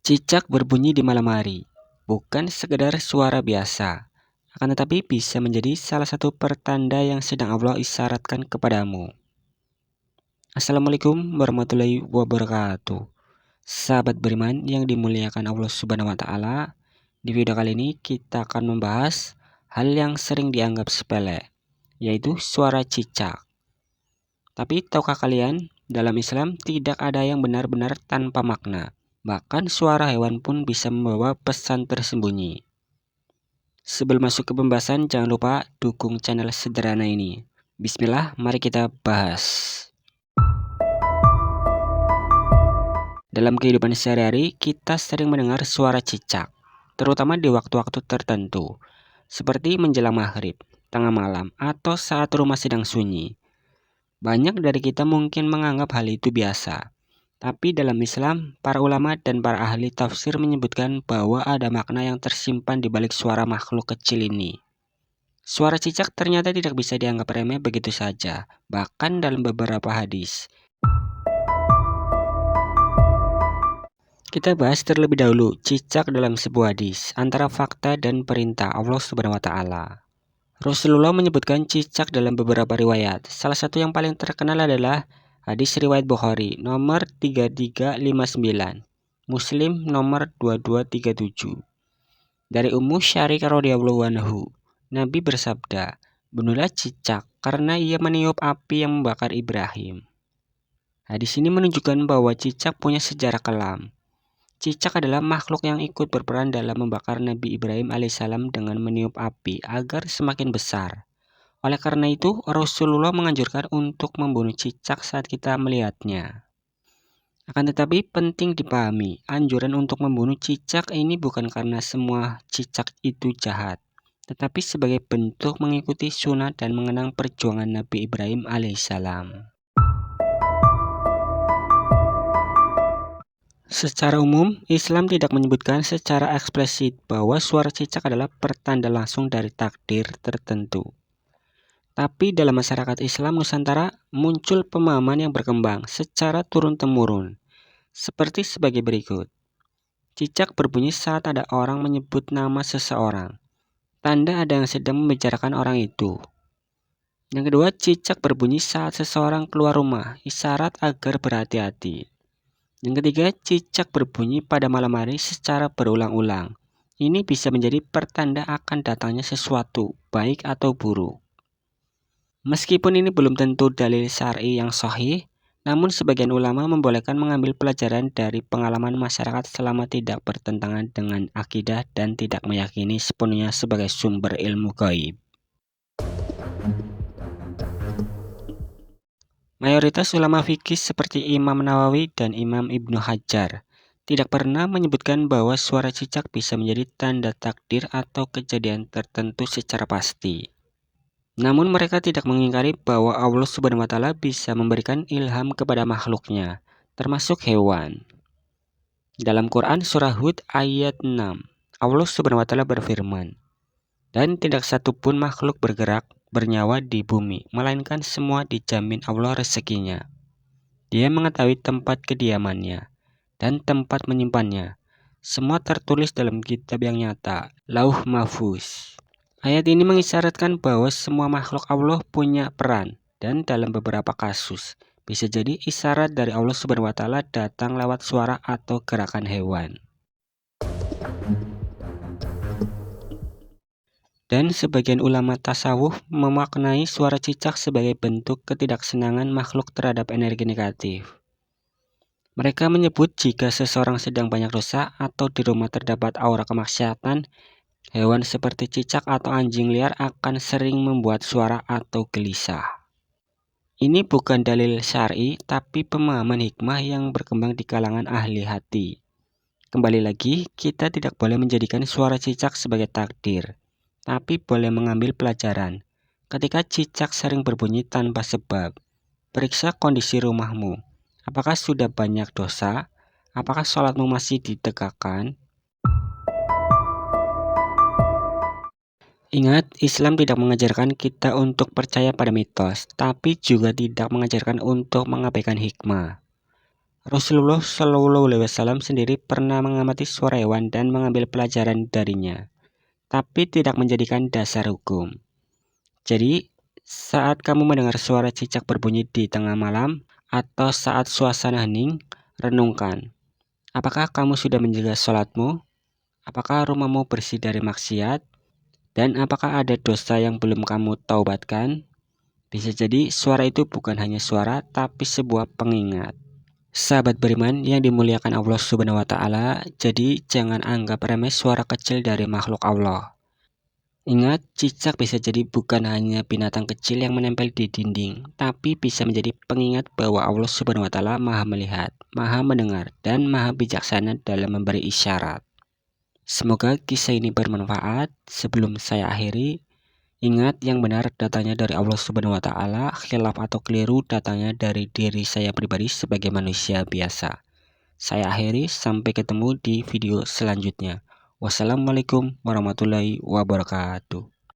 Cicak berbunyi di malam hari, bukan sekedar suara biasa, akan tetapi bisa menjadi salah satu pertanda yang sedang Allah isyaratkan kepadamu. Assalamualaikum warahmatullahi wabarakatuh. Sahabat beriman yang dimuliakan Allah Subhanahu wa Ta'ala, di video kali ini kita akan membahas hal yang sering dianggap sepele, yaitu suara cicak. Tapi tahukah kalian, dalam Islam tidak ada yang benar-benar tanpa makna. Bahkan suara hewan pun bisa membawa pesan tersembunyi. Sebelum masuk ke pembahasan, jangan lupa dukung channel sederhana ini. Bismillah, mari kita bahas. Dalam kehidupan sehari-hari, kita sering mendengar suara cicak, terutama di waktu-waktu tertentu, seperti menjelang maghrib, tengah malam, atau saat rumah sedang sunyi. Banyak dari kita mungkin menganggap hal itu biasa. Tapi dalam Islam, para ulama dan para ahli tafsir menyebutkan bahwa ada makna yang tersimpan di balik suara makhluk kecil ini. Suara cicak ternyata tidak bisa dianggap remeh begitu saja, bahkan dalam beberapa hadis. Kita bahas terlebih dahulu cicak dalam sebuah hadis, antara fakta dan perintah Allah Subhanahu wa Ta'ala. Rasulullah menyebutkan cicak dalam beberapa riwayat. Salah satu yang paling terkenal adalah hadis riwayat Bukhari nomor 3359, Muslim nomor 2237. Dari Ummu Syarik radhiyallahu anhu, Nabi bersabda, "Bunuhlah cicak karena ia meniup api yang membakar Ibrahim." Hadis ini menunjukkan bahwa cicak punya sejarah kelam. Cicak adalah makhluk yang ikut berperan dalam membakar Nabi Ibrahim alaihissalam dengan meniup api agar semakin besar. Oleh karena itu, Rasulullah menganjurkan untuk membunuh cicak saat kita melihatnya. Akan tetapi penting dipahami, anjuran untuk membunuh cicak ini bukan karena semua cicak itu jahat, tetapi sebagai bentuk mengikuti sunnah dan mengenang perjuangan Nabi Ibrahim alaihissalam. Secara umum, Islam tidak menyebutkan secara eksplisit bahwa suara cicak adalah pertanda langsung dari takdir tertentu. Tapi dalam masyarakat Islam Nusantara muncul pemahaman yang berkembang secara turun-temurun, seperti sebagai berikut. Cicak berbunyi saat ada orang menyebut nama seseorang, tanda ada yang sedang membicarakan orang itu. Yang kedua, cicak berbunyi saat seseorang keluar rumah, isyarat agar berhati-hati. Yang ketiga, cicak berbunyi pada malam hari secara berulang-ulang. Ini bisa menjadi pertanda akan datangnya sesuatu, baik atau buruk. Meskipun ini belum tentu dalil syar'i yang sahih, namun sebagian ulama membolehkan mengambil pelajaran dari pengalaman masyarakat selama tidak bertentangan dengan akidah dan tidak meyakini sepenuhnya sebagai sumber ilmu gaib. Mayoritas ulama fikih seperti Imam Nawawi dan Imam Ibnu Hajar tidak pernah menyebutkan bahwa suara cicak bisa menjadi tanda takdir atau kejadian tertentu secara pasti. Namun mereka tidak mengingkari bahwa Allah Subhanahu wa Ta'ala bisa memberikan ilham kepada makhluknya, termasuk hewan. Dalam Quran surah Hud ayat 6, Allah Subhanahu wa Ta'ala berfirman, "Dan tidak satu pun makhluk bergerak bernyawa di bumi, melainkan semua dijamin Allah rezekinya. Dia mengetahui tempat kediamannya dan tempat menyimpannya. Semua tertulis dalam kitab yang nyata, Lauh Mahfuz." Ayat ini mengisyaratkan bahwa semua makhluk Allah punya peran, dan dalam beberapa kasus bisa jadi isyarat dari Allah Subhanahu wa Ta'ala datang lewat suara atau gerakan hewan. Dan sebagian ulama tasawuf memaknai suara cicak sebagai bentuk ketidaksenangan makhluk terhadap energi negatif. Mereka menyebut jika seseorang sedang banyak dosa atau di rumah terdapat aura kemaksiatan, hewan seperti cicak atau anjing liar akan sering membuat suara atau gelisah. Ini bukan dalil syar'i, tapi pemahaman hikmah yang berkembang di kalangan ahli hati. Kembali lagi, kita tidak boleh menjadikan suara cicak sebagai takdir, tapi boleh mengambil pelajaran. Ketika cicak sering berbunyi tanpa sebab, periksa kondisi rumahmu. Apakah sudah banyak dosa? Apakah sholatmu masih ditegakkan? Ingat, Islam tidak mengajarkan kita untuk percaya pada mitos, tapi juga tidak mengajarkan untuk mengabaikan hikmah. Rasulullah Shallallahu Alaihi Wasallam sendiri pernah mengamati suara hewan dan mengambil pelajaran darinya, tapi tidak menjadikan dasar hukum. Jadi, saat kamu mendengar suara cicak berbunyi di tengah malam atau saat suasana hening, renungkan, apakah kamu sudah menjaga sholatmu? Apakah rumahmu bersih dari maksiat? Dan apakah ada dosa yang belum kamu taubatkan? Bisa jadi suara itu bukan hanya suara, tapi sebuah pengingat. Sahabat beriman yang dimuliakan Allah Subhanahu wa Ta'ala, jadi jangan anggap remeh suara kecil dari makhluk Allah. Ingat, cicak bisa jadi bukan hanya binatang kecil yang menempel di dinding, tapi bisa menjadi pengingat bahwa Allah Subhanahu wa Ta'ala Maha melihat, Maha mendengar, dan Maha bijaksana dalam memberi isyarat. Semoga kisah ini bermanfaat. Sebelum saya akhiri, ingat yang benar datangnya dari Allah Subhanahu wa Ta'ala, khilaf atau keliru datangnya dari diri saya pribadi sebagai manusia biasa. Saya akhiri, sampai ketemu di video selanjutnya. Wassalamualaikum warahmatullahi wabarakatuh.